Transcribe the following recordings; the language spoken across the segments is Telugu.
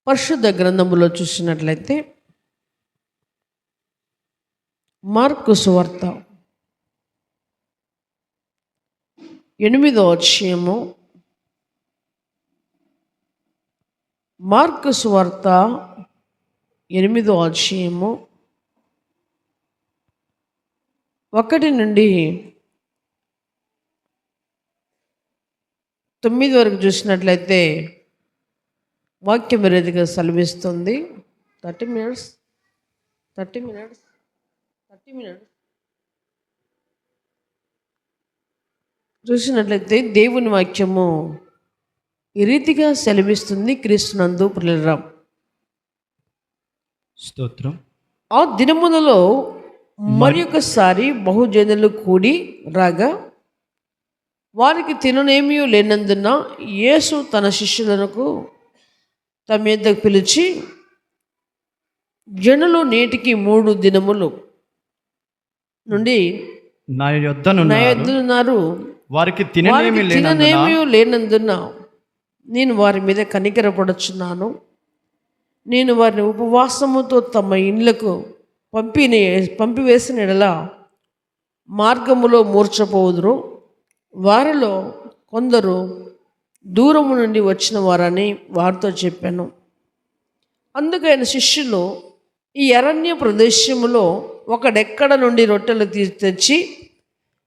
పరిశుద్ధ గ్రంథములో చూసినట్లయితే మార్కు సువార్త 8వ అధ్యాయము, మార్కు సువార్త 8వ అధ్యాయము 1 నుండి 9 వరకు చూసినట్లయితే వాక్యం రీతిగా సెలవిస్తుంది. 30 minutes చూసినట్లయితే దేవుని వాక్యము ఈ రీతిగా సెలవిస్తుంది. క్రీస్తునందు ప్రియులారా, స్తోత్రం. ఆ దినములలో మరి ఒకసారి బహుజనులు కూడి రాగా వారికి తిననేమీ లేనందున యేసు తన శిష్యులకు తమ యొద్దకు పిలిచి, జనులు నేటికి 3 దినములు నుండి నా యొద్దనున్నారు, వారికి తిననేమీ లేనందున నేను వారి మీద కనికరపడుచున్నాను. నేను వారిని ఉపవాసముతో తమ ఇండ్లకు పంపివేసిన ఎడల మార్గములో మూర్చపోదురు. వారిలో కొందరు దూరము నుండి వచ్చిన వారని వారితో చెప్పాను. అందుకైన శిష్యులు ఈ అరణ్య ప్రదేశములో ఒకడెక్కడ నుండి రొట్టెలు తెచ్చి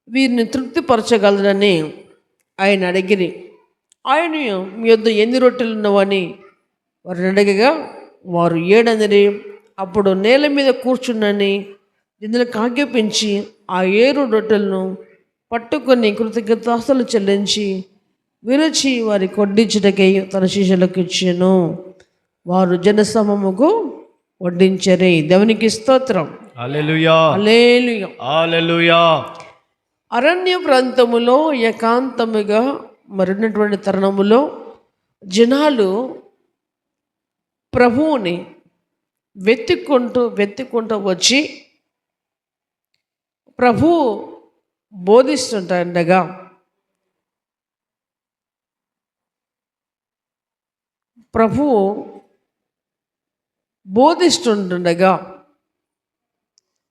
వీరిని తృప్తిపరచగలరని ఆయన అడిగిరి. ఆయన, మీ వద్ద ఎన్ని రొట్టెలు ఉన్నవని వారిని అడగగా వారు 7 అనిరి. అప్పుడు నేల మీద కూర్చున్నని ఇందులోకి ఆజ్ఞాపించి ఆ 7 రొట్టెలను పట్టుకొని కృతజ్ఞతాస్తులు చెల్లించి విరచి వారి కొడ్డించుటకై తన శిష్యులకు ఇచ్చాను. వారు జనసమూహముకు వడ్డించరే. దేవునికి స్తోత్రం. హల్లెలూయా, హల్లెలూయా, హల్లెలూయా. అరణ్య ప్రాంతములో ఏకాంతముగా మరినటువంటి తరుణములో జనాలు ప్రభువుని వెతుక్కుంటూ వచ్చి ప్రభువు బోధిస్తుండగా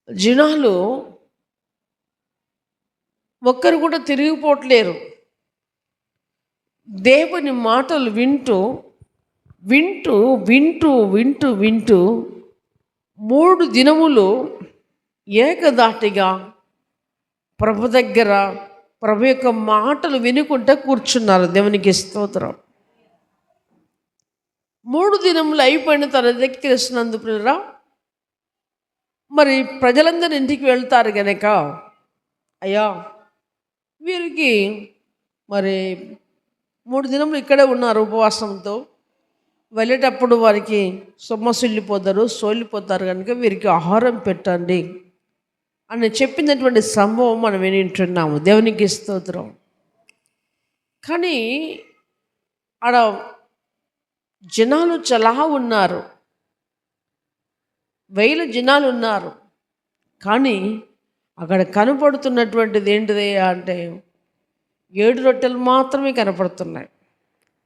జనాలు ఒక్కరు కూడా తిరిగిపోవట్లేరు. దేవుని మాటలు వింటూ వింటూ వింటూ వింటూ వింటూ 3 దినములు ఏకదాటిగా ప్రభు దగ్గర ప్రభు యొక్క మాటలు వినుకుంటూ కూర్చున్నారు. దేవునికి స్తోత్రం. 3 దినములు అయిపోయిన తర్వాత క్రీస్తునందు ప్రియులారా, మరి ప్రజలందరూ ఇంటికి వెళ్తారు కనుక, అయ్యా వీరికి మరి 3 దినములు ఇక్కడే ఉన్నారు ఉపవాసంతో, వెళ్ళేటప్పుడు వారికి సోలిపోతారు కనుక వీరికి ఆహారం పెట్టండి అని చెప్పినటువంటి సంభవం మనం వింటున్నాము. దేవునికి స్తోత్రం. కానీ ఆడ జనాలు చాలా ఉన్నారు, 1000 జనాలు ఉన్నారు. కానీ అక్కడ కనపడుతున్నటువంటిది ఏంటిది అంటే 7 రొట్టెలు మాత్రమే కనపడుతున్నాయి.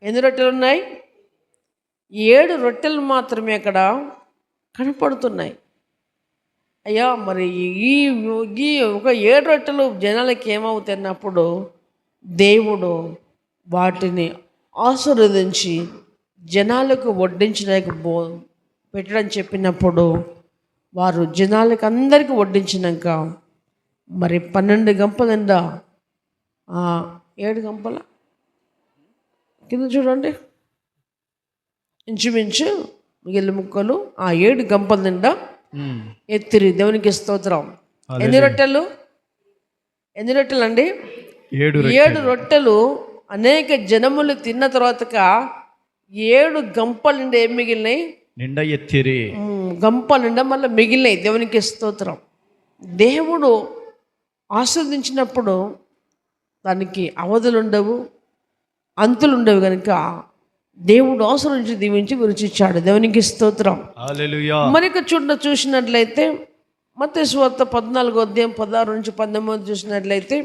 ఎన్ని రొట్టెలు ఉన్నాయి? 7 రొట్టెలు మాత్రమే అక్కడ కనపడుతున్నాయి. అయ్యా మరి ఈ ఒక 7 రొట్టెలు జనాలకి ఏమవుతున్నప్పుడు దేవుడు వాటిని ఆశీర్వదించి జనాలకు వడ్డించడానికి పెట్టడం చెప్పినప్పుడు వారు జనాలకు అందరికీ వడ్డించినాక మరి 12 గంపల నిండా 7 గంపల కింద చూడండి, ఇంచుమించు మిగిలిన ముక్కలు 7 గంపల నిండా ఎత్తిరి. దేవునికి స్తోత్రం. ఎన్ని రొట్టెలు అండి? 7 రొట్టెలు అనేక జనములు తిన్న తర్వాత 7 గంపల నిండా ఏం మిగిలినాయి? నిండా ఎత్తిరి. గంపల నిండా మళ్ళీ మిగిలినాయి. దేవునికి స్తోత్రం. దేవుడు ఆస్వాదించినప్పుడు దానికి అవధులు ఉండవు, అంతులు ఉండవు కనుక దేవుడు ఆశీర్వదించి దీవించి విరుచిచ్చాడు. దేవునికి స్తోత్రం. హల్లెలూయా. మనకి చూసినట్లయితే మత్తయి సువార్త 14వ అధ్యాయం 16 నుంచి 19 చూసినట్లయితే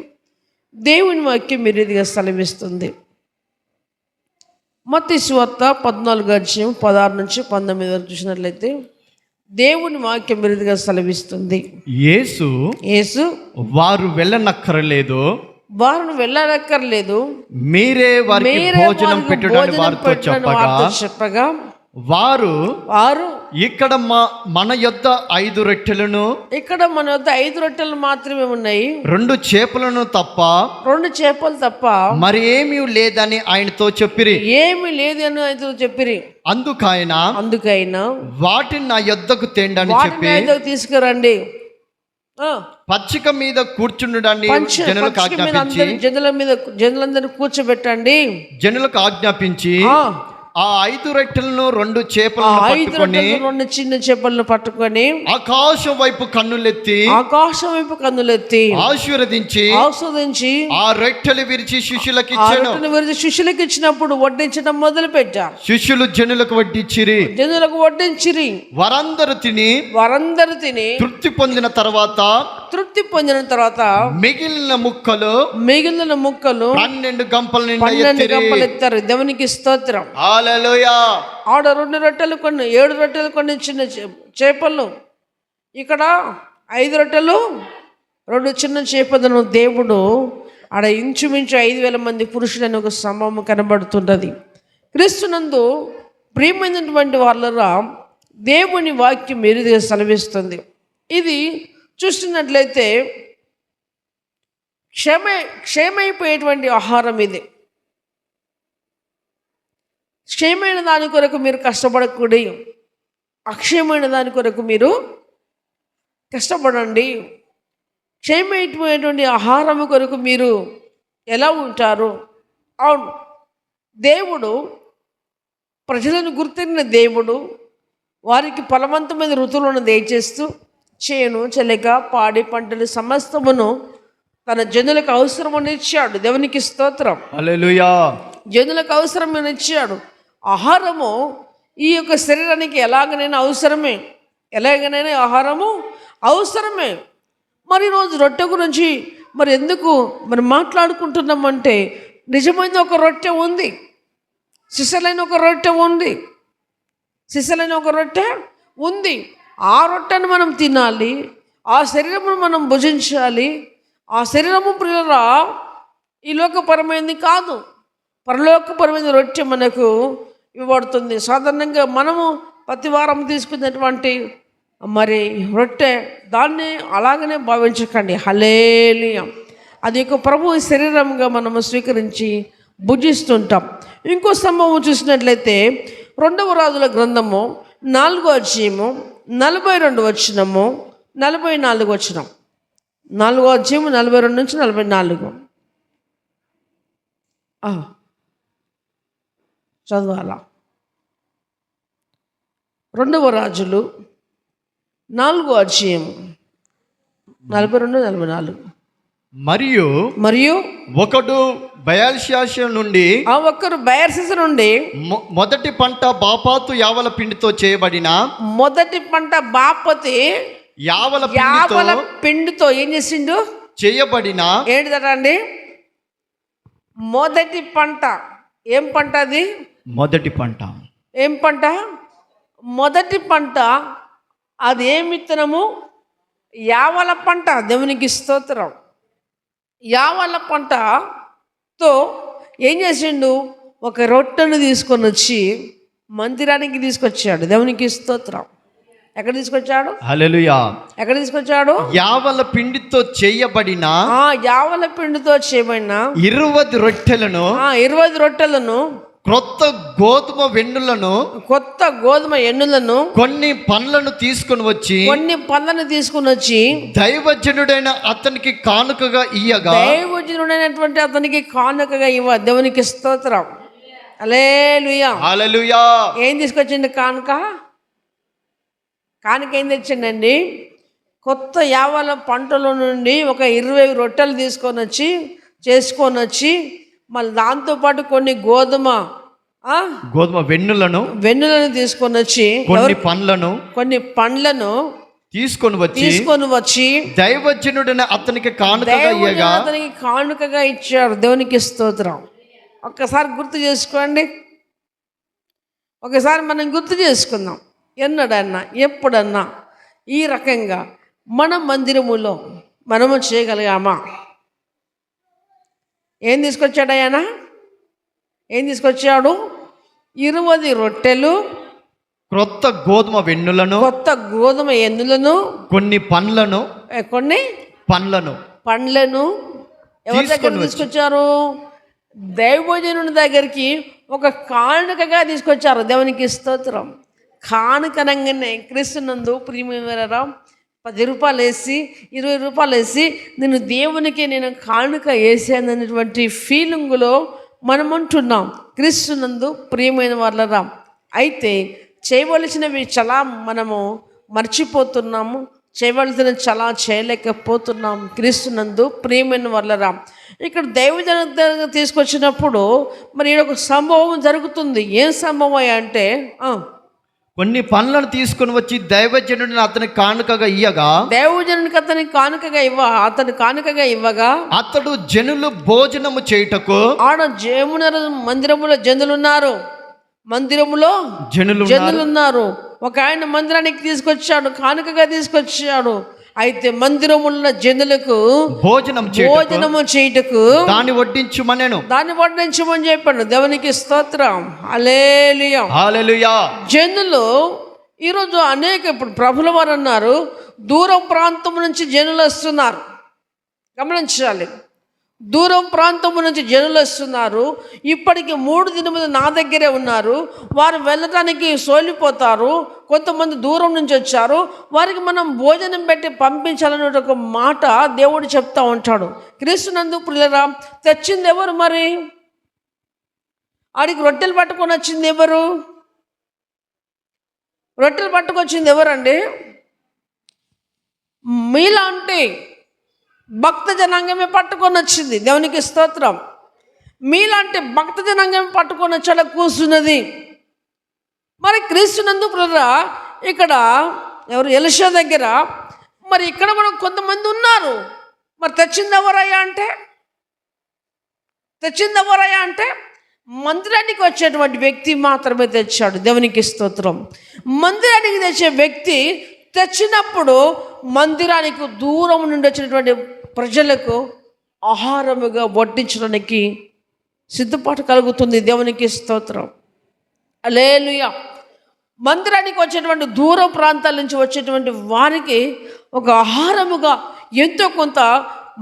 దేవుని వాక్యం మీరీదిగా సెలవిస్తుంది. మత్తయి సువార్త 14:16-19 వరకు చూసినట్లయితే దేవుని వాక్యం విరుదుగా సెలవిస్తుంది. యేసు వారు వెళ్ళనక్కరలేదు, వారిని వెళ్ళనక్కర్లేదు, మీరే వారికి భోజనం పెట్టడని వారితో చెప్పగా వారు వారు ఇక్కడ మన యొద్ద 5 రొట్టెలను, ఇక్కడ మన యొద్ద 5 రొట్టెలు మాత్రమే ఉన్నాయి, 2 చేపలను తప్ప 2 చేపలు తప్ప మరి ఏమీ లేదని ఆయనతో చెప్పిరి. ఏమీ లేదు అని ఆయనతో చెప్పిరి. అందుకైనా వాటిని నా యొద్దకు తేండని చెప్పి తీసుకురండి, పచ్చిక మీద కూర్చుండడాన్ని జనులకు ఆజ్ఞాపించి, జనులందరూ కూర్చోబెట్టండి, జనులకు ఆజ్ఞాపించి ఆ 5 రొట్టెలను 2 చేపలను పట్టుకొని, 2 చిన్న చేపలను పట్టుకొని ఆకాశం వైపు కన్నులెత్తి ఆశీర్వదించి ఆ రొట్టెలు విరిచి శిష్యులకు ఇచ్చినప్పుడు వడ్డించడం మొదలు పెట్టారు. శిష్యులు జనులకు వడ్డించిరి. వారందరూ తిని తృప్తి పొందిన తర్వాత మిగిలిన ముక్కలు 12 గంపల ఎత్తారు. దేవునికి స్తోత్రం. హల్లెలూయా. ఆడ 2 రొట్టెలు కొన్ని, 7 రొట్టెలు కొన్ని చిన్న చేపలు, ఇక్కడ 5 రొట్టెలు 2 చిన్న చేపలను దేవుడు ఆడ ఇంచుమించు 5,000 మంది పురుషులని ఒక సమూహం కనబడుతున్నది. క్రీస్తునందు ప్రియమైనటువంటి వాళ్ళరా, దేవుని వాక్యం మెరుగ్గా సెలవిస్తుంది. ఇది చూస్తున్నట్లయితే క్షేమైపోయేటువంటి ఆహారం. ఇది క్షేమైన దాని కొరకు మీరు కష్టపడకూడదు, అక్షయమైన దాని కొరకు మీరు కష్టపడండి. క్షేమైపోయేటువంటి ఆహారం కొరకు మీరు ఎలా ఉంటారు? అవును, దేవుడు ప్రజలను గుర్తిన దేవుడు వారికి ఫలవంతమైన ఋతువులను దయచేస్తూ చేను చెలక పాడి పంటలు సమస్తమును తన జనులకు అవసరమని ఇచ్చాడు. దేవునికి స్తోత్రం. హల్లెలూయా. జనులకు అవసరమని ఇచ్చాడు. ఆహారము ఈ యొక్క శరీరానికి ఎలాగనైనా ఆహారము అవసరమే. మరి ఈరోజు రొట్టె గురించి మరి ఎందుకు మాట్లాడుకుంటున్నామంటే, నిజమైన ఒక రొట్టె ఉంది, సిసలైన ఒక రొట్టె ఉంది. ఆ రొట్టెను మనం తినాలి, ఆ శరీరమును మనం భుజించాలి. ఆ శరీరము ప్రియులరా ఈ లోకపరమైనది కాదు, పరలోకపరమైన రొట్టె మనకు ఇవ్వబడుతుంది. సాధారణంగా మనము ప్రతి వారం తీసుకున్నటువంటి మరి రొట్టె దాన్ని అలాగనే భావించకండి. హల్లెలూయా. అది యొక్క ప్రభు శరీరంగా మనము స్వీకరించి భుజిస్తుంటాం. ఇంకో సంభవం చూసినట్లయితే 2వ రాజుల గ్రంథము 4వ అధ్యాయము 42 వచనము 44 వచనం. 4వ అధ్యాయము 42 నుంచి 44 చదవాలా? 2వ రాజులు 4వ అధ్యాయం 42-44. మరియు ఒకడు బయల్షాసు నుండి మొదటి పంట బాపాతు యావల పిండితో చేయబడిన యావల పిండితో ఏం చేసిండు? చేయబడిన ఏంటిదండి? మొదటి పంట. ఏం పంట అది? మొదటి పంట. ఏం పంట? మొదటి పంట. అది ఏం విత్తనము? యావల పంట. దేవునికి స్తోత్రం. యావల పంటతో ఏం చేసిండు? ఒక రొట్టెను తీసుకొని వచ్చి మందిరానికి తీసుకొచ్చాడు. దేవునికి స్తోత్రం. ఎక్కడ తీసుకొచ్చాడు? హల్లెలూయా. ఎక్కడ తీసుకొచ్చాడు? యావల పిండితో చేయబడిన 20 రొట్టెలను క్రొత్త గోధుమ ఎన్నులను కొన్ని పండ్లను తీసుకొని వచ్చి దైవజనుడైన అతనికి కానుకగా ఇయ్యగా, దైవజనుడైనటువంటి అతనికి కానుకగా ఇవ్వ. దేవునికి స్తోత్రం. హల్లెలూయా. హల్లెలూయా. ఏం తీసుకొచ్చింది? కానుక ఏం తెచ్చిండండి? కొత్త యావల పంటల నుండి ఒక 20 రొట్టెలు చేసుకొని వచ్చి మళ్ళీ దాంతోపాటు కొన్ని గోధుమ వెన్నులను తీసుకొని వచ్చి కొన్ని పండ్లను తీసుకొని వచ్చి దైవజనుడైన అతనికి కానుకగా ఇచ్చారు. దేవునికి స్తోత్రం. ఒక్కసారి గుర్తు చేసుకోండి. ఒకసారి మనం గుర్తు చేసుకుందాం. ఎన్నడన్నా ఎప్పుడన్నా ఈ రకంగా మన మందిరములో మనము చేయగలిగామా? ఏం తీసుకొచ్చాడు ఆయన? ఏం తీసుకొచ్చాడు? 20 రొట్టెలు, క్రొత్త గోధుమ వెన్నులను, కొత్త గోధుమ ఎన్నులను, కొన్ని పండ్లను ఎవరి దగ్గర తీసుకొచ్చారు? దైవజనుని దగ్గరికి ఒక కానుకగా తీసుకొచ్చారు. దేవునికి స్తోత్రం. కానుకనంగానే క్రీస్తునందు ప్రియమైనవారా 10 రూపాయలు వేసి 20 రూపాయలు వేసి నేను దేవునికి నేను కానుక వేసాననేటువంటి ఫీలింగులో మనం ఉంటున్నాం. క్రీస్తునందు ప్రియమైన వాళ్ళరా, అయితే చేయవలసినవి చాలా మనము మర్చిపోతున్నాము, చేయవలసినవి చాలా చేయలేకపోతున్నాం. క్రీస్తునందు ప్రియమైన వాళ్ళరా, ఇక్కడ దైవజన తీసుకొచ్చినప్పుడు మరి ఒక సంభవం జరుగుతుంది. ఏం సంభవం అంటే కొన్ని పండ్లను తీసుకుని వచ్చి దైవజనుడిని అతని కానుకగా ఇయ్యగా, దైవజనునికి అతని కానుకగా ఇవ్వగా అతడు జనులు భోజనము చేయుటకు, ఆడ మందిరములో జనులున్నారు, మందిరములో జనులున్నారు. ఒక ఆయన మందిరానికి తీసుకొచ్చాడు, కానుకగా తీసుకొచ్చాడు. అయితే మందిరమున్న జనులకు భోజనము చేయుటకు దాన్ని వడ్డించమని చెప్పాడు. దేవునికి స్తోత్రం. హల్లెలూయా హల్లెలూయా. జనులు ఈరోజు ఇప్పుడు ప్రభుల వారు అన్నారు, దూరం ప్రాంతం నుంచి జనులు వస్తున్నారు. గమనించాలి, దూరం ప్రాంతం నుంచి జనులు వస్తున్నారు. ఇప్పటికి 3 దినములు నా దగ్గరే ఉన్నారు. వారు వెళ్ళటానికి సోలిపోతారు. కొంతమంది దూరం నుంచి వచ్చారు, వారికి మనం భోజనం పెట్టి పంపించాలనే ఒక మాట దేవుడు చెప్తా ఉంటాడు. క్రీస్తునందు ప్రియులారా, తెచ్చింది ఎవరు? మరి ఆడికి రొట్టెలు పట్టుకొని వచ్చింది ఎవరు? రొట్టెలు పట్టుకొచ్చింది ఎవరండి? మీలాంటి భక్త జనాంగమే పట్టుకొని వచ్చింది. దేవునికి స్తోత్రం. మీలాంటి భక్త జనాంగమే పట్టుకొని వచ్చి కూర్చున్నది. మరి క్రీస్తునందు ప్రియులారా, ఇక్కడ ఎవరు? ఎలీషా దగ్గర. మరి ఇక్కడ కూడా కొంతమంది ఉన్నారు. మరి తెచ్చింది ఎవరయ్యా అంటే మందిరానికి వచ్చేటువంటి వ్యక్తి మాత్రమే తెచ్చాడు. దేవునికి స్తోత్రం. మందిరానికి తెచ్చే వ్యక్తి తెచ్చినప్పుడు మందిరానికి దూరం నుండి వచ్చినటువంటి ప్రజలకు ఆహారముగా వడ్డించడానికి సిద్ధపాటు కలుగుతుంది. దేవునికి స్తోత్రం. హల్లెలూయా. మందిరానికి వచ్చేటువంటి దూర ప్రాంతాల నుంచి వచ్చేటువంటి వారికి ఒక ఆహారముగా ఎంతో కొంత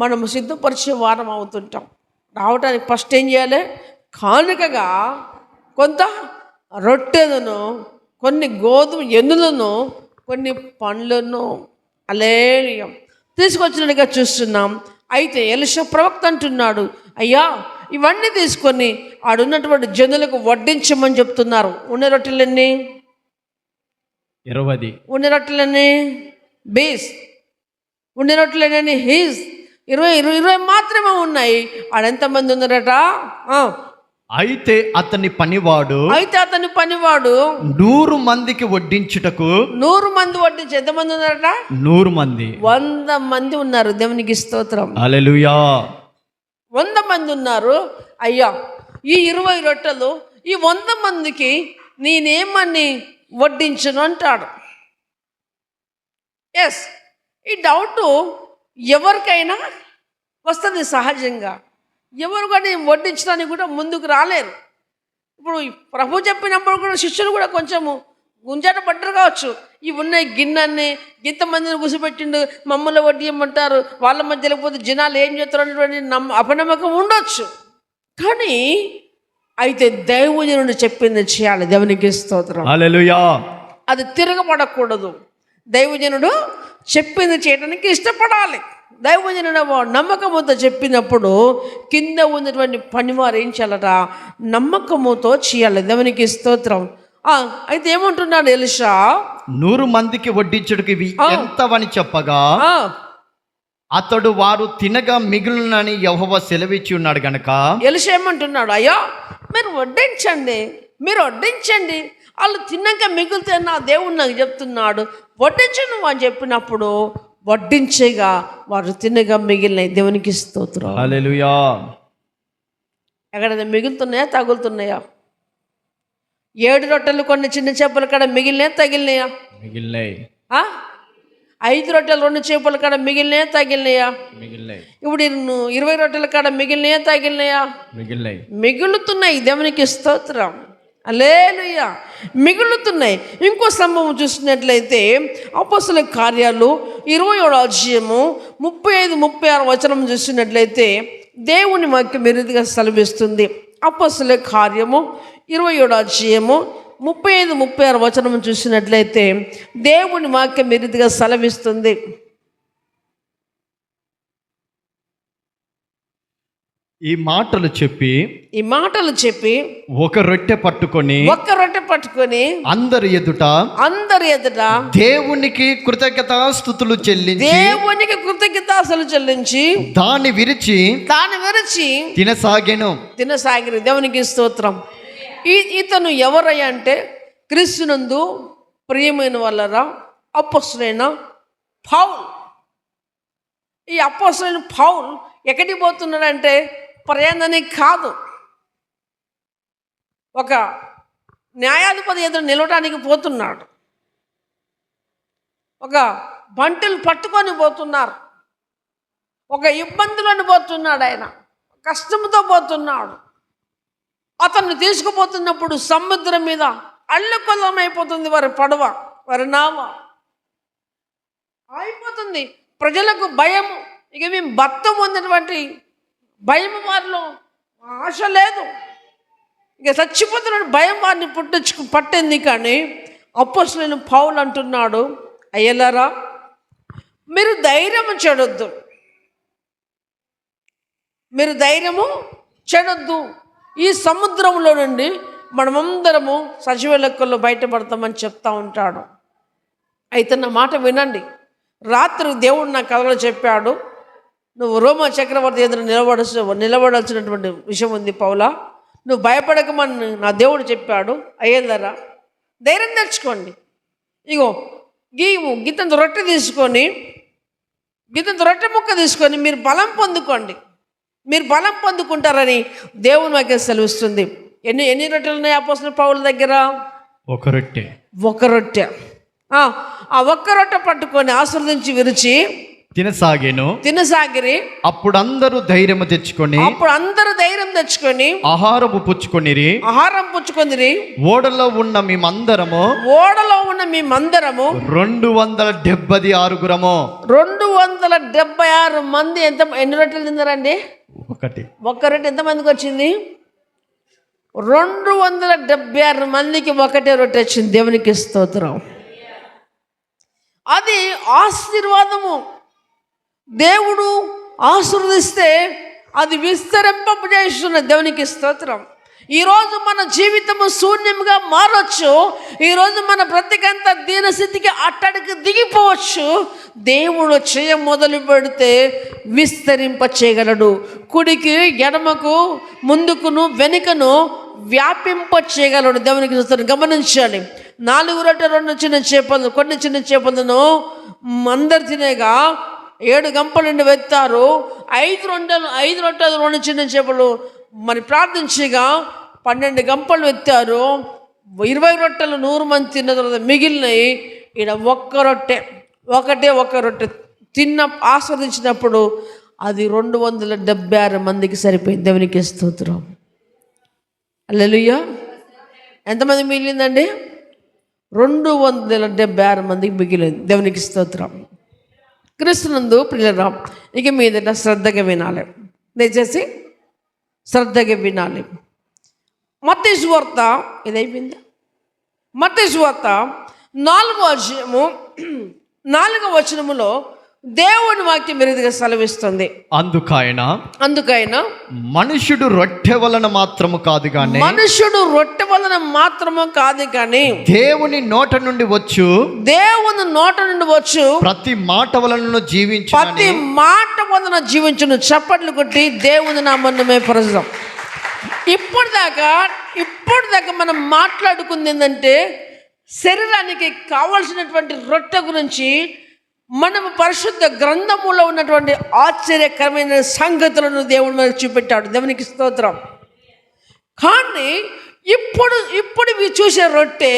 మనము సిద్ధపరిచే వారం అవుతుంటాం. రావడానికి ఫస్ట్ ఏం చేయాలి? కానుకగా కొంత రొట్టెలను, కొన్ని గోధుమ ఎన్నులను, కొన్ని పండ్లను హల్లెలూయా తీసుకొచ్చినట్టుగా చూస్తున్నాం. అయితే ఎలీషా ప్రవక్త అంటున్నాడు, అయ్యా ఇవన్నీ తీసుకొని ఆడున్నటువంటి జనులకు వడ్డించమని చెప్తున్నారు. ఉన్న రొట్టెలన్నీ 20, ఉన్న రొట్టెలన్నీ 20, ఉన్న రొట్టెలన్నీ 20 మాత్రమే ఉన్నాయి. ఆడెంతమంది ఉన్నారట? అయితే అతని పనివాడు 100 మందికి వడ్డించుటకు 100 మంది వడ్డించి ఎంతమంది ఉన్నారట? 100 మంది, 100 మంది ఉన్నారు. దేవునికి స్తోత్రం. హల్లెలూయా. 100 మంది ఉన్నారు. అయ్యా ఈ 20 రొట్టెలు ఈ 100 మందికి నేనేమని వడ్డించను అంటాడు. ఎస్, ఈ డౌట్ ఎవరికైనా వస్తుంది సహజంగా. ఎవరు కానీ వడ్డించడానికి కూడా ముందుకు రాలేరు. ఇప్పుడు ప్రభు చెప్పినప్పుడు కూడా శిష్యులు కూడా కొంచెము గుంజాట పడ్డరు కావచ్చు. ఇవి ఉన్నాయి గిన్నెన్ని ఇంతమందిని కూసిపెట్టిండు, మమ్మల్ని వడ్డీయమంటారు, వాళ్ళ మధ్యలో పోతే జనాలు ఏం చేస్తారు అనేటువంటి అపనమ్మకం ఉండొచ్చు. కానీ అయితే దైవజనుడు చెప్పింది చేయాలి. దేవునికి స్తోత్రం. హల్లెలూయా. అది తిరగబడకూడదు. దైవజనుడు చెప్పింది చేయడానికి ఇష్టపడాలి. దైవజనుడు నమ్మకముతో చెప్పినప్పుడు కింద ఉన్నటువంటి పనివారు ఏం చేయాలట? నమ్మకముతో చేయాలి. దేవునికి స్తోత్రం. అయితే ఏమంటున్నాడు ఎలీషా? 100 మందికి వడ్డించుటకు ఇవి ఎంతవని చెప్పగా, అతడు వారు తినగా మిగులునని యెహోవా సెలవిచ్చి ఉన్నాడు గనక ఎలీషా ఏమంటున్నాడు? అయ్యా మీరు వడ్డించండి, వాళ్ళు తిన్నాక మిగిలితే నా దేవుడు నాకు చెప్తున్నాడు వడ్డించను అని చెప్పినప్పుడు వడ్డించేగా వారు తినగా మిగిలిన. దేవునికి స్తోత్రం. హల్లెలూయా. ఎక్కడైనా మిగులుతున్నాయా తగులుతున్నాయా? 7 రొట్టెలు కొన్ని చిన్న చేపల కాడ మిగిలినాయా తగిలినాయా? మిగిలినాయి. 5 రొట్టెలు 2 చేపల కాడ మిగిలినాయా తగిలినాయా? మిగిలినాయి. ఇప్పుడు 20 రొట్టెల కాడ మిగిలినాయా తగిలినాయా? మిగిలినాయి. మిగులుతున్నాయి. దేవునికి స్తోత్రం. హల్లెలూయా. మిగులుతున్నాయి. ఇంకో సంభవం చూసినట్లయితే అపొస్తలుల కార్యాలు 27వ అధ్యాయము 35-36 వచనం చూసినట్లయితే దేవుని వాక్యం ఈ రీతిగా సెలవిస్తుంది. అపొస్తలుల కార్యము 27వ అధ్యాయము 35-36 వచనం చూసినట్లయితే దేవుని వాక్యం ఈ రీతిగా సెలవిస్తుంది. ఈ మాటలు చెప్పి ఒక రొట్టె పట్టుకొని అందరి ఎదుట దేవునికి కృతజ్ఞతాస్తుతులు చెల్లించి దాన్ని విరిచి తినసాగెను. దేవునికి స్తోత్రం. ఇతను ఎవరయ్యా అంటే క్రీస్తునందు ప్రియమైన వాళ్ళరా అపొస్తలుడైన పౌలు. ఈ అపొస్తలుడైన పౌలు ఎక్కడికి పోతున్నాడంటే ప్రయాణానికి కాదు, ఒక న్యాయాధిపతి ఎదురు నిలవడానికి పోతున్నాడు. ఒక బంటులు పట్టుకొని పోతున్నారు. ఒక ఇబ్బందులను పోతున్నాడు. ఆయన కష్టంతో పోతున్నాడు. అతన్ని తీసుకుపోతున్నప్పుడు సముద్రం మీద అల్లకొల్లమైపోతుంది వారి పడవ, వారి నావ అయిపోతుంది. ప్రజలకు భయము. ఇక మేము భర్తం పొందినటువంటి భయం వారిలో, ఆశ లేదు, ఇక చచ్చిపోతున్న భయం వారిని పట్టింది. కానీ అపొస్తలుడైన పౌలు అంటున్నాడు, అయ్యలారా మీరు ధైర్యము చెడొద్దు. ఈ సముద్రంలో నుండి మనమందరము సజీవ లెక్కల్లో బయటపడతామని చెప్తా ఉంటాడు. అయితే నా మాట వినండి. రాత్రి దేవుడు నా కథలో చెప్పాడు, నువ్వు రోమా చక్రవర్తి ఎదురు నిలబడాల్సినటువంటి విషయం ఉంది పౌలా, నువ్వు భయపడకమని నా దేవుడు చెప్పాడు. అయ్యేందరా ధైర్యం తెచ్చుకోండి. ఇగో గితంత రొట్టె తీసుకొని, గితంత రొట్టె ముక్క తీసుకొని మీరు బలం పొందుకోండి. మీరు బలం పొందుకుంటారని దేవుని వాక్యం సెలవిస్తుంది. ఎన్ని రొట్టెలు ఉన్నాయి అపొస్తలుడైన పౌలు దగ్గర? ఒక రొట్టె. ఆ ఒక్క రొట్టె పట్టుకొని ఆశీర్వదించి విరిచి తినసాగిరి. అప్పుడు అందరూ ధైర్యం తెచ్చుకొని ఆహారం పుచ్చుకొనిరి. ఓడలో ఉన్న మేమందరము 276 మంది. ఎన్ని రొట్టెలు తిన్నారండి? ఒక్క రొట్టె ఎంతమందికి వచ్చింది? 276 మందికి ఒకటే రొట్టె వచ్చింది. దేవునికి స్తోత్రం. అది ఆశీర్వాదము. దేవుడు ఆశీర్వదిస్తే అది విస్తరింపజేస్తున్న. దేవునికి స్తోత్రం. ఈరోజు మన జీవితము శూన్యంగా మారచ్చు. ఈరోజు మన బ్రతికంతా దీనస్థితికి అట్టడికి దిగిపోవచ్చు. దేవుడు చేయ మొదలు పెడితే విస్తరింప చేయగలడు. కుడికి ఎడమకు ముందుకును వెనుకను వ్యాపింప చేయగలడు. దేవునికి స్తోత్రం. గమనించాలి. 4 రొట్టెలు 2 చిన్న చేపలు, కొన్ని చిన్న చేపలను అందరు తినేగా 7 గంపల నుండి వెత్తారు. 5 రొట్టెలు 2 చిన్న చేపలు మరి ప్రార్థించగా 12 గంపలు వెత్తారు. 20 రొట్టెలు 100 మంది తిన్న తర్వాత మిగిలినవి. ఈడ ఒక్క రొట్టె తిన్న ఆస్వాదించినప్పుడు అది 276 మందికి సరిపోయింది. దేవునికి స్తోత్రం. హల్లెలూయా. ఎంతమంది మిగిలిందండి? 276 మందికి మిగిలింది. దేవునికి స్తోత్రం. క్రీస్తునందు ప్రియులారా, ఇక మీదట శ్రద్ధగా వినాలి. దయచేసి శ్రద్ధగా వినాలి. మత్తయి సువార్త ఇదైపోయిందా? మత్తయి సువార్త 4వ అధ్యాయము 4వ వచనములో దేవుని వాక్యం మెరుగుగా సెలవిస్తుంది. అందుకైనా మనుషుడు రొట్టె వలన మాత్రము కాదు కానీ దేవుని నోట నుండి వచ్చు ప్రతి మాట వలన జీవించును. చప్పట్లు కొట్టి దేవుని నామమునే పరచుదాం. ఇప్పటిదాకా మనం మాట్లాడుకుంది ఏంటంటే శరీరానికి కావలసినటువంటి రొట్టె గురించి. మనము పరిశుద్ధ గ్రంథములో ఉన్నటువంటి ఆశ్చర్యకరమైన సంగతులను దేవుడు మనకు చూపెట్టాడు. దేవునికి స్తోత్రం. కానీ ఇప్పుడు ఇవి చూసే రొట్టె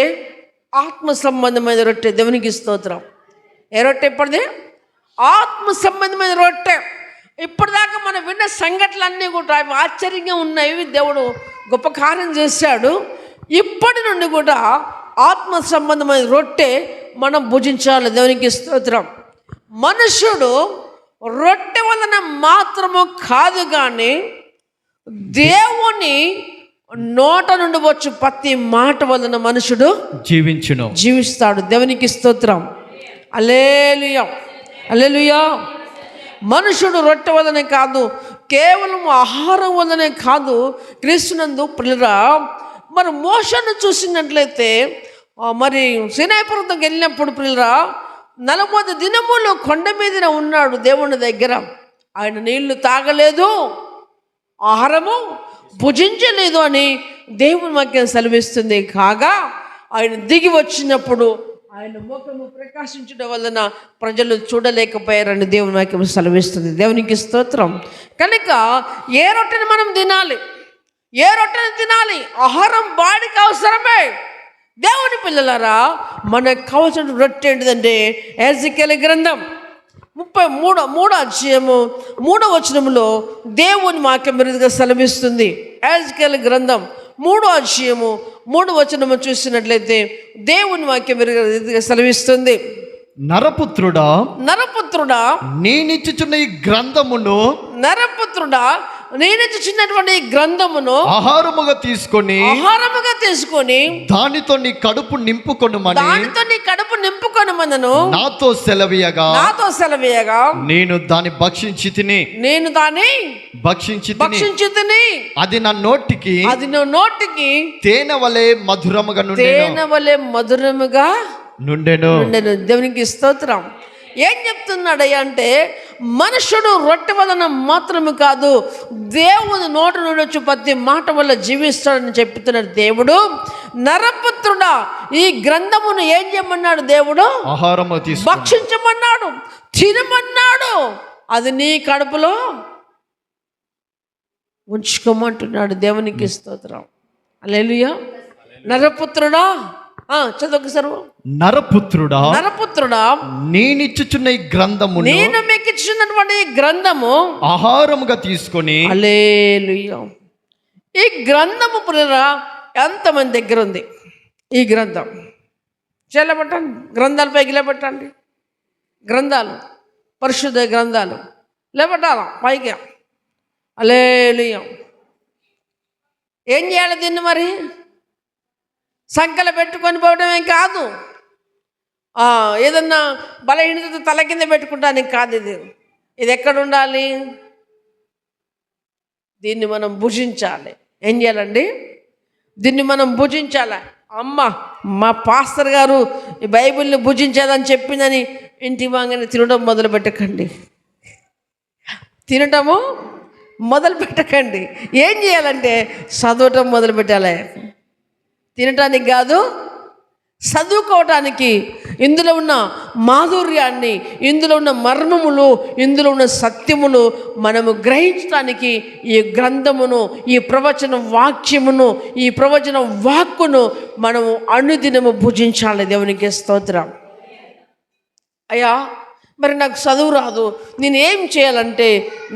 ఆత్మ సంబంధమైన రొట్టె. దేవునికి స్తోత్రం. ఏ రొట్టె ఇప్పటిది? ఆత్మ సంబంధమైన రొట్టె. ఇప్పటిదాకా మనం విన్న సంఘటనలన్నీ కూడా అవి ఆశ్చర్యంగా ఉన్నాయి, దేవుడు గొప్ప కార్యం చేశాడు. ఇప్పటి నుండి కూడా ఆత్మ సంబంధమైన రొట్టె మనం భుజించాలి. దేవునికి స్తోత్రం. మనుషుడు రొట్టె వలన మాత్రము కాదు కానీ దేవుని నోట నుండి వచ్చు ప్రతి మాట వలన మనుషుడు జీవిస్తాడు. దేవునికి స్తోత్రం. హల్లెలూయా, హల్లెలూయా. మనుషుడు రొట్టె వలనే కాదు, కేవలం ఆహారం వలనే కాదు. క్రీస్తునందు ప్రియులారా, మరి మోషను చూసినట్లయితే మరి సీనాయి పర్వతంకి వెళ్ళినప్పుడు ప్రియులారా 40 దినములు కొండ మీదనే ఉన్నాడు దేవుని దగ్గర. ఆయన నీళ్లు తాగలేదు, ఆహారము భుజించలేదు అని దేవుని వాక్యం సెలవిస్తుంది. కాగా ఆయన దిగి వచ్చినప్పుడు ఆయన ముఖము ప్రకాశించడం వలన ప్రజలు చూడలేకపోయారని దేవుని వాక్యం సెలవిస్తుంది. దేవునికి స్తోత్రం. కనుక ఏ రొట్టెని మనం తినాలి? ఏ రొట్టెని తినాలి? ఆహారం బాడీకి అవసరమే. దేవుని పిల్లలారా, మనకు కావాల్సిన రొట్టె ఏంటిదంటే ఎజెకియెలు గ్రంథం 33వ అధ్యాయము 3వ వచనములో దేవుని వాక్యం మెరుగుగా సెలవిస్తుంది. ఎజెకియెలు గ్రంథం 3వ అధ్యాయము 3వ వచనము చూసినట్లయితే దేవుని వాక్యం మెరుగుగా సెలవిస్తుంది. నరపుత్రుడా, నేనిచ్చుచున్న ఈ గ్రంథమును, నరపుత్రుడా, నేనిచ్చుచున్నటువంటి ఈ గ్రంథమును ఆహారముగా తీసుకొని దానితో నీ కడుపు నింపుకొనుమనను నాతో సెలవీయగా నేను దాన్ని భక్షించి తిని అది నా నోటికి తేనె వలె మధురముగా నుండెను. దేవునికి స్తోత్రం. ఏం చెప్తున్నాడయ్యా అంటే మనుషుడు రొట్టె వలన మాత్రమే కాదు, దేవుని నోటి నుండి వచ్చి ప్రతి మాట వల్ల జీవిస్తాడని చెప్తున్నాడు దేవుడు. నరపుత్రుడా, ఈ గ్రంథమును ఏం చేయమన్నాడు దేవుడు? ఆహారము భక్షించమన్నాడు, తినమన్నాడు. అది నీ కడుపులో ఉంచుకోమంటున్నాడు. దేవునికి స్తోత్రం. హల్లెలూయా. నరపుత్రుడా, చదవకసారి. నరపుత్రుడా, నేనిచ్చుచున్న ఈ గ్రంథము, నేను మీకు ఇచ్చినటువంటి ఈ గ్రంథము ఆహారముగా తీసుకొని. హల్లెలూయా. ఈ గ్రంథము పునరా ఎంతమంది దగ్గర ఉంది? ఈ గ్రంథం చెల్లబట్టండి, గ్రంథాలపై గిలబట్టండి. గ్రంథాలు, పరిశుద్ధ గ్రంథాలు లేబట్టాల పైగా. హల్లెలూయా. ఏం చేయాలి దీన్ని? మరి సంకల పెట్టుకొని పోవడమే కాదు, ఏదన్నా బలహీనత తల కింద పెట్టుకుంటానికి కాదు. ఇది ఎక్కడ ఉండాలి? దీన్ని మనం భుజించాలి. ఏం చేయాలండి? దీన్ని మనం భుజించాలి. అమ్మ, మా పాస్టర్ గారు ఈ బైబిల్ని భుజించేదని చెప్పిందని ఇంటి వాంగని తినడం మొదలు పెట్టకండి. తినటము మొదలు పెట్టకండి. ఏం చేయాలంటే చదవటం మొదలు పెట్టాలి. తినటానికి కాదు, చదువుకోవటానికి. ఇందులో ఉన్న మాధుర్యాన్ని, ఇందులో ఉన్న మర్మములు, ఇందులో ఉన్న సత్యములు మనము గ్రహించడానికి ఈ గ్రంథమును, ఈ ప్రవచన వాక్యమును, ఈ ప్రవచన వాక్కును మనము అనుదినము భుజించాలి. దేవునికి స్తోత్రం. అయ్యా, మరి నాకు చదువు రాదు, నేనేం చేయాలంటే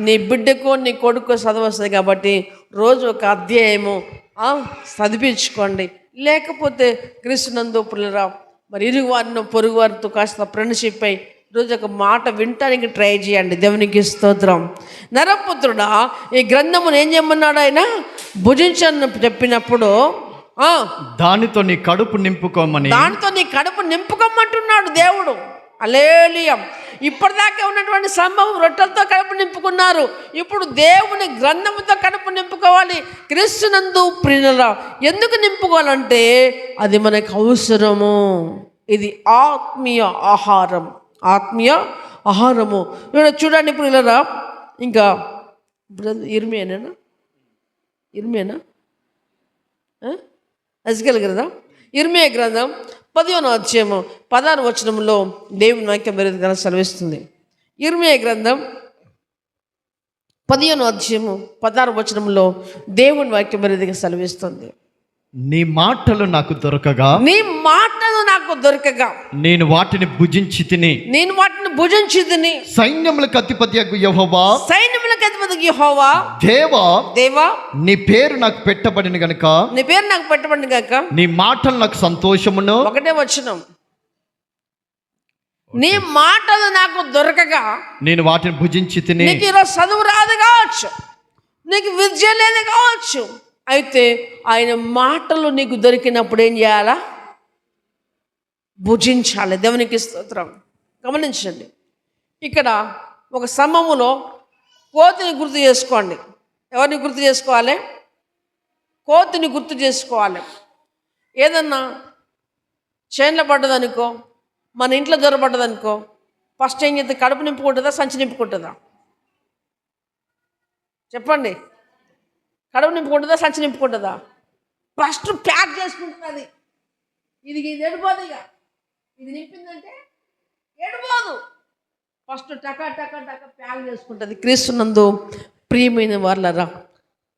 నీ బిడ్డకో నీ కొడుకో చదువు వస్తుంది కాబట్టి రోజు ఒక అధ్యాయము చదివించుకోండి. లేకపోతే క్రీస్తునందు పిల్లరా మరి ఇరుగు వారిని పొరుగు వారితో కాస్త ఫ్రెండ్షిప్ అయి రోజు ఒక మాట వినటానికి ట్రై చేయండి. దేవునికి స్తోత్రం. నరపుత్రుడా, ఈ గ్రంథమును ఏం చేయమన్నాడు? ఆయన భుజించని చెప్పినప్పుడు దానితో నీ కడుపు నింపుకోమంటున్నాడు దేవుడు. హల్లెలూయా. ఇప్పటిదాకా ఉన్నటువంటి సంభవం రొట్టెలతో కడుపు నింపుకున్నారు. ఇప్పుడు దేవుని గ్రంథముతో కడుపు నింపుకోవాలి. క్రీస్తునందు ప్రియులారా, ఎందుకు నింపుకోవాలంటే అది మనకు అవసరము. ఇది ఆత్మీయ ఆహారము. చూడండి ప్రియులారా, ఇంకా ఇర్మియానా ఎజెకియెలు గ్రంథం, ఇర్మియా గ్రంథం 10వ అధ్యాయము 16వ వచనంలో దేవుని వాక్యం మెరుగుగా సెలవిస్తుంది. ఇర్మియా గ్రంథం 10వ అధ్యాయము 16వ వచనంలో దేవుని వాక్యం మెరుగుగా సెలవిస్తుంది. నీ మాటలు నాకు దొరకగా, నీ మాటలు నాకు దొరకగా నేను వాటిని భుజించి తిని, నేను వాటిని భుజించి తిని. సైన్యములకు అధిపతియగు యెహోవా, సైన్యములకు అధిపతి యెహోవా, దేవా దేవా నీ పేరు నాకు పెట్టబడిన గనుక, నీ పేరు నాకు పెట్టబడింది గాక. నీ మాటలు నాకు సంతోషమును. ఒకటే వచనం, నీ మాటలు నాకు దొరకగా నేను వాటిని భుజించి తిని. నీకు ఈరోజు చదువు రాదు కావచ్చు, నీకు విద్య లేదు కావచ్చు, అయితే ఆయన మాటలు నీకు దొరికినప్పుడు ఏం చేయాలా? భుజించాలి. దేవునికి స్తోత్రం. గమనించండి, ఇక్కడ ఒక సమములో కోతిని గుర్తు చేసుకోండి. ఎవరిని గుర్తు చేసుకోవాలి? కోతిని గుర్తు చేసుకోవాలి. ఏదన్నా చేన్ల పడ్డదనుకో, మన ఇంట్లో దొరపడ్డదనుకో, ఫస్ట్ ఏం చేస్తే కడుపు నింపుకుంటుందా, సంచి నింపుకుంటుందా? చెప్పండి. కడుపు నింపుకుంటుందా, సంచి నింపుకుంటుందా? ఫస్ట్ ప్యాక్ చేసుకుంటుంది. ఇది ఎడిపోదు, ఇక ఇది నింపిందంటే ఎడిపోదు. ఫస్ట్ టకా టకా టకా ప్యాక్ చేసుకుంటుంది. క్రీస్తునందు ప్రియమైన వాళ్ళరా,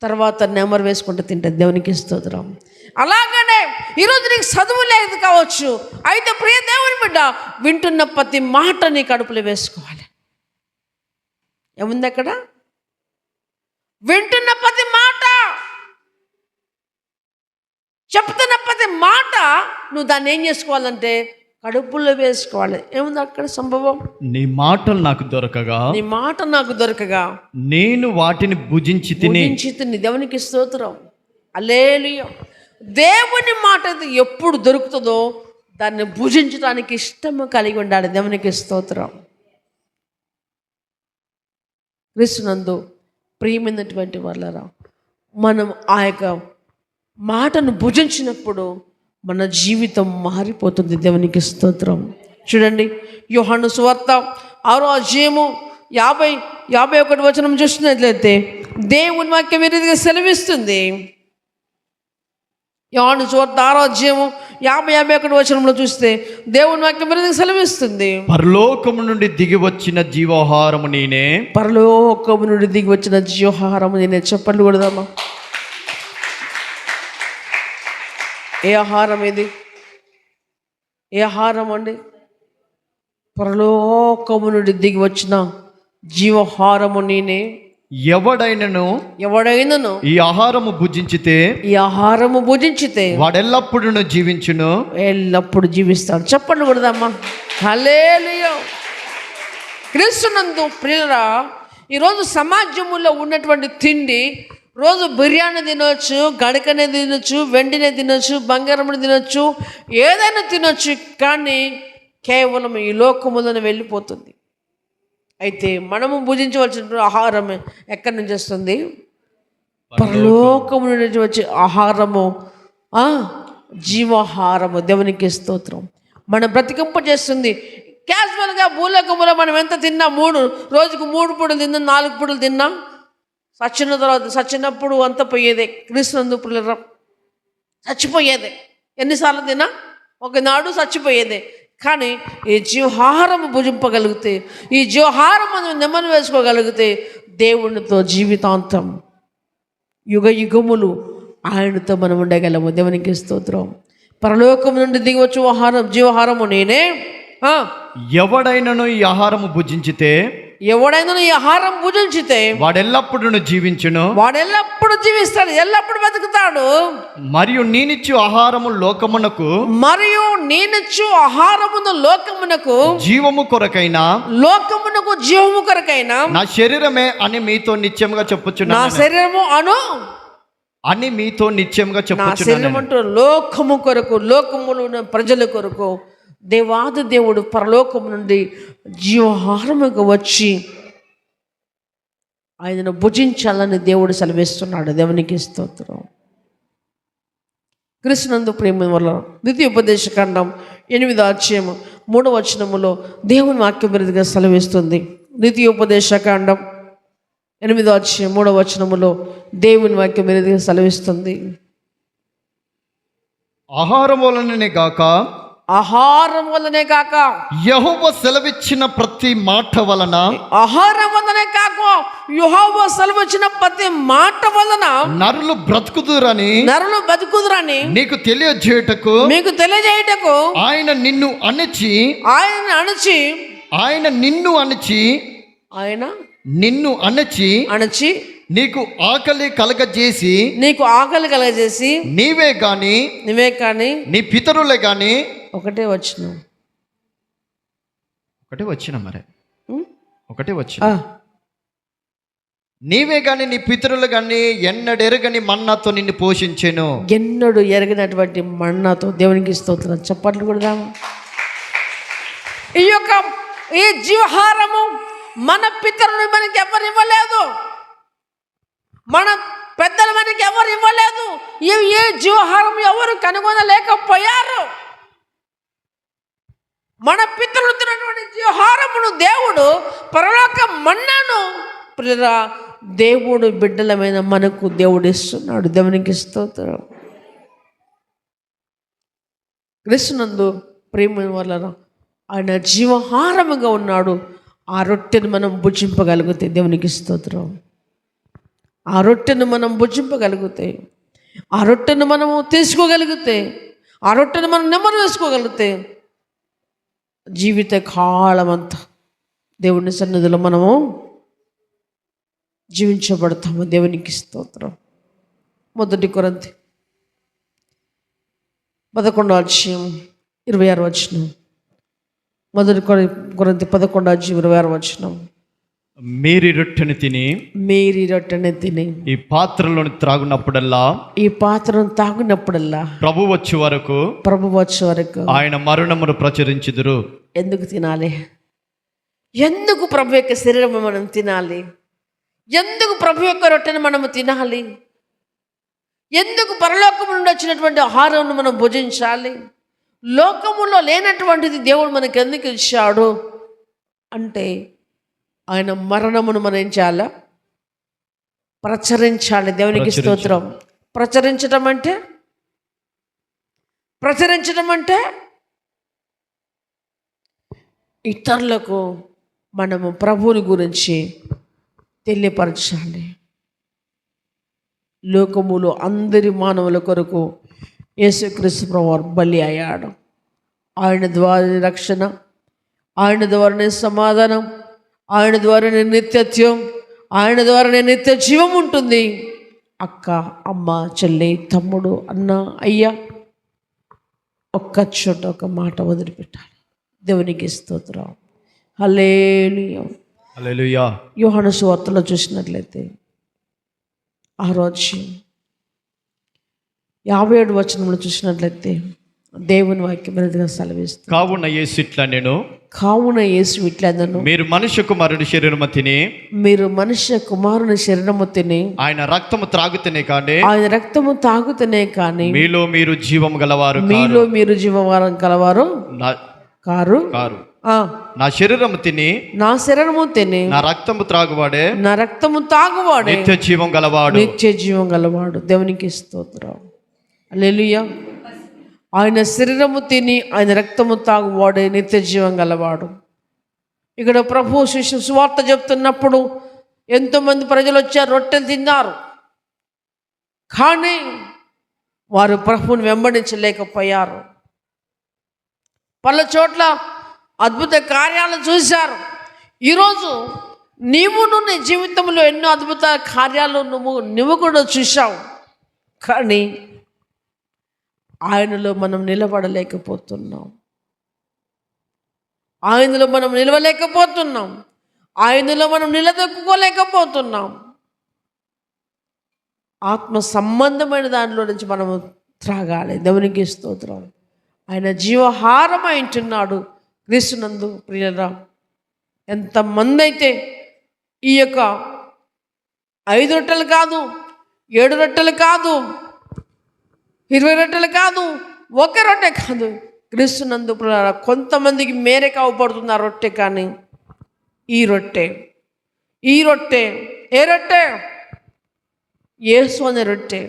తర్వాత నెమరు వేసుకుంటూ తింటుంది. దేవునికి స్తోత్రం. అలాగనే ఈరోజు నీకు చదువు లేదు కావచ్చు, అయితే ప్రియ దేవుని బిడ్డ, వింటున్న ప్రతి మాట నీ కడుపులో వేసుకోవాలి. ఏముంది అక్కడ? వింటున్న ప్రతి మాట, చెప్తున్న ప్రతి మాట నువ్వు దాన్ని ఏం చేసుకోవాలంటే కడుపులో వేసుకోవాలి. ఏముంది అక్కడ సంభవం? నీ మాటలు నాకు దొరకగా, నీ మాట నాకు దొరకగా నేను వాటిని భుజించి తిని. దేవునికి స్తోత్రం. హల్లెలూయా. దేవుని మాట అయితే ఎప్పుడు దొరుకుతుందో దాన్ని భుజించడానికి ఇష్టము కలిగి ఉండాలి. దేవునికి స్తోత్రం. క్రీస్తునందు ప్రియమైనటువంటి వాళ్ళరా, మనం ఆ యొక్క మాటను భుజించినప్పుడు మన జీవితం మారిపోతుంది. దేవునికి స్తోత్రం. చూడండి, యోహాను సువార్త 6వ అధ్యాయము 51 వచనం చూసినట్లయితే దేవుని వాక్యం ఈ రీతిగా సెలవిస్తుంది. యోహాను సువార్త 6వ అధ్యాయము 51 వచనంలో చూస్తే దేవుని వాక్యం ఈ రీతిగా సెలవిస్తుంది. పరలోకము నుండి దిగి వచ్చిన జీవాహారము నేనే. పరలోకము నుండి దిగి వచ్చిన జీవాహారము నేనే. చెప్పండి కూడదమ్మా. ఏ ఆహారం ఇది? ఏ ఆహారం అండి? పరలోకము నుండి దిగి వచ్చిన జీవాహారము నేనే. ఎవడైనను ఈ ఆహారము భుజించితే వాడెల్లప్పుడూ జీవించును. ఎల్లప్పుడు జీవిస్తాడు. చెప్పండి కూడదమ్మా. హల్లెలూయా. క్రీస్తునందు ప్రియులరా, ఈరోజు సమాజంలో ఉన్నటువంటి తిండి, రోజు బిర్యానీ తినొచ్చు, గడకనే తినొచ్చు, వెండినే తినొచ్చు, బంగారం తినొచ్చు, ఏదైనా తినొచ్చు, కానీ కేవలం ఈ లోకములను వెళ్ళిపోతుంది. అయితే మనము భుజించవలసిన ఆహారం ఎక్కడి నుంచి వస్తుంది? పరలోకము నుంచి వచ్చే ఆహారము, జీవాహారము. దేవునికి స్తోత్రం. మనం బ్రతికింపజేస్తుంది. క్యాజువల్గా భూలోకములో మనం ఎంత తిన్నా, రోజుకు 3 పూటలు తిన్నాం, 4 పూటలు తిన్నాం, చచ్చిన తర్వాత చచ్చినప్పుడు అంత పోయేదే. క్రీస్తునందు ప్రియులారా, చచ్చిపోయేదే. ఎన్నిసార్లు తిన్నా ఒకనాడు చచ్చిపోయేదే. కానీ ఈ జీవహారము భుజింపగలిగితే, ఈ జీవహారము నెమ్మది వేసుకోగలిగితే దేవునితో జీవితాంతం యుగ యుగములు ఆయనతో మనం ఉండగలము. దేవునికి స్తోత్రం. పరలోకం నుండి దిగవచ్చు జీవహారము నేనే. ఎవడైనను ఈ ఆహారము భుజించితే వాడెల్లప్పుడూ జీవించును. వాడెల్లప్పుడు జీవిస్తాడు, ఎల్లప్పుడు బతుకుతాడు. మరియు నేనిచ్చు ఆహారము లోకమునకు జీవము కొరకైనా నా శరీరమే అని మీతో నిత్యముగా చెప్పుచున్నాను. నా శరీరము అని మీతో నిత్యముగా చెప్పుచున్నాను. లోకము కొరకు, లోకములో ఉన్న ప్రజల కొరకు దేవాది దేవుడు పరలోకము నుండి జీవహారముగా వచ్చి ఆయనను భుజించాలని దేవుడు సెలవిస్తున్నాడు. దేవునికి స్తోత్రం. క్రీస్తునందు ప్రేమ వల్ల ద్వితీయోపదేశకాండం 8వ అధ్యాయం 3వ వచనములో దేవుని వాక్యం విధంగా సెలవిస్తుంది. ద్వితీయోపదేశకాండం 8వ అధ్యాయం 3వ వచనములో దేవుని వాక్యం విధంగా సెలవిస్తుంది. ఆహారం వలననే గాక ఆహారం వల్లనే కాక, యెహోవా సెలవిచ్చిన ప్రతి మాట వలన, ఆహారం వల్లనే కాక యెహోవా సెలవిచ్చిన ప్రతి మాట వలన నరులు బ్రతుకుదురని నరులు బతుకుదురని నీకు తెలియజేయుటకు మీకు తెలియజేయుటకు ఆయన నిన్ను అణచి ఆయన అణచి ఆయన నిన్ను అణచి ఆయన నిన్ను అణచి అణచి నీకు ఆకలి కలగజేసి నీకు ఆకలి కలగజేసి నీవే గాని నువ్వే కానీ నీ పితరులే గాని ఒకటే వచ్చిన మరి ఒకటే వచ్చిన నీవే గాని నీ పితరులు గాని ఎన్నడెరగని మన్నాతో నిన్ను పోషించెను. ఎన్నడు ఎరగినటువంటి మన్నాతో దేవునికి స్తోత్రం. చప్పట్లు కూడా ఈ జీవహారము మన పితరులు మనకి ఎవరు ఇవ్వలేదు, మన పెద్దలు మనకి ఎవరు ఇవ్వలేదు. ఏ జీవహారం ఎవరు కనుగొనలేకపోయారు. మన పితరులు తిన్నటువంటి జీవహారమును దేవుడు పరలోక మన్నాను దేవుడు బిడ్డలమైన మనకు దేవుడు ఇస్తున్నాడు. దేవునికి స్తోత్రం. క్రీస్తునందు ప్రేమ వలన ఆయన జీవహారముగా ఉన్నాడు. ఆ రొట్టెను మనం భుజింపగలిగితే దేవునికి స్తోత్రం. ఆ రొట్టెను మనం భుజింపగలిగితే, ఆ రొట్టెను మనము తీసుకోగలిగితే, ఆ రొట్టెను మనం నెమ్మది వేసుకోగలిగితే జీవిత కాలమంతా దేవుని సన్నిధిలో మనము జీవించబడతాము. దేవునికి స్తోత్రం. 1 కొరింథీ 11:26 1 కొరింథీ 11:26 మేరీ రొట్టెను తిని ఈ పాత్రలోని త్రాగునప్పుడల్లా ప్రభు వచ్చే వరకు ఆయన మరణమును ప్రచురించుదురు. ఎందుకు తినాలి? ఎందుకు ప్రభు యొక్క శరీరం మనం తినాలి? ఎందుకు ప్రభు యొక్క రొట్టెను మనము తినాలి? ఎందుకు పరలోకము నుండి వచ్చినటువంటి ఆహారం మనం భుజించాలి? లోకములో లేనటువంటిది దేవుడు మనకు ఎందుకు ఇచ్చాడు అంటే ఆయన మరణమును మనం ఏం చేయాలా? ప్రచురించాలి. దేవునికి స్తోత్రం. ప్రచురించడం అంటే ఇతరులకు మనము ప్రభువుని గురించి తెలియపరచాలి. లోకములో అందరి మానవుల కొరకు యేసుక్రీస్తు ప్రభువు బలి అయ్యాడు. ఆయన ద్వారా రక్షణ, ఆయన ద్వారానే సమాధానం, ఆయన ద్వారానే నిత్యత్వం, ఆయన ద్వారానే నిత్య జీవం ఉంటుంది. అక్క, అమ్మ, చెల్లి, తమ్ముడు, అన్న, అయ్యా, ఒక్క చోట ఒక మాట వదిలిపెట్టాలి. దేవునికి స్తోత్రం. హల్లెలూయా. యోహాను సువార్తలో చూసినట్లయితే 6:57 చూసినట్లయితే దేవుని వాక్యం సెలవిస్తుంది. కావున యేసు ఇట్లా నేను మీరు మనుష్య కుమారుని శరీరము తిని ఆయన రక్తము త్రాగుతనే కానీ మీలో మీరు జీవము గలవారు కారు. నా శరీరము తిని నా రక్తము తాగువాడే నిత్య జీవం గలవాడు. దేవునికి స్తోత్రం. హల్లెలూయా. ఆయన శరీరము తిని ఆయన రక్తము తాగువాడే నిత్య జీవం గలవాడు. ఇక్కడ ప్రభు సువార్త చెప్తున్నప్పుడు ఎంతోమంది ప్రజలు వచ్చారు, రొట్టెలు తిన్నారు. కానీ వారు ప్రభువుని వెంబడించలేకపోయారు. పలు చోట్ల అద్భుత కార్యాలు చూశారు. ఈరోజు నీవు నీ జీవితంలో ఎన్నో అద్భుత కార్యాలు నువ్వు కూడా చూశావు. కానీ ఆయనలో మనం నిలబడలేకపోతున్నాం. ఆయనలో మనం నిలవలేకపోతున్నాం. ఆయనలో మనం నిలదొక్కుకోలేకపోతున్నాం. ఆత్మ సంబంధమైన దానిలో నుంచి మనము త్రాగాలి. దేవునికి స్తోత్రం. ఆయన జీవహారం అంటున్నాడు. క్రీస్తునందు ప్రియులరా, ఎంతమంది అయితే ఈ యొక్క 5 రొట్టెలు కాదు, 7 రొట్టెలు కాదు, 20 రొట్టెలు కాదు, 1 రొట్టె కాదు, క్రీస్తునందు ప్రియులరా, కొంతమందికి మేరే కావపడుతుంది ఆ రొట్టె. కానీ ఈ రొట్టె ఏ రొట్టె? యేసు అనే రొట్టె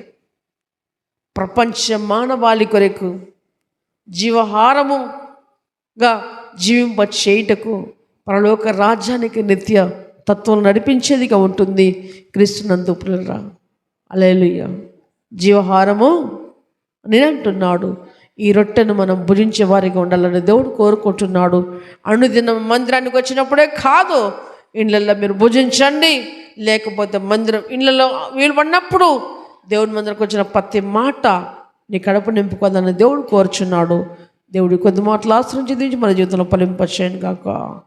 ప్రపంచ మానవాళి కొరకు జీవహారముగా జీవింప చేయుటకు పరలోక రాజ్యానికి నిత్య తత్వం నడిపించేదిగా ఉంటుంది క్రీస్తునందు ప్రియులారా. హల్లెలూయా. జీవహారము నేను అంటున్నాడు. ఈ రొట్టెను మనం భుజించే వారిగా ఉండాలని దేవుడు కోరుకుంటున్నాడు. అనుదినం మందిరానికి వచ్చినప్పుడే కాదు, ఇళ్ళల్లో మీరు భుజించండి. లేకపోతే మందిరం ఇళ్ళలో వీలు పడినప్పుడు దేవుడి మందిరకు వచ్చిన ప్రతి మాట నీ కడుపు నింపుకోదని దేవుడు కోరుచున్నాడు. దేవుడి కొద్ది మాటలు ఆశ్రయించి మన జీవితంలో ఫలింపచేయను గాక.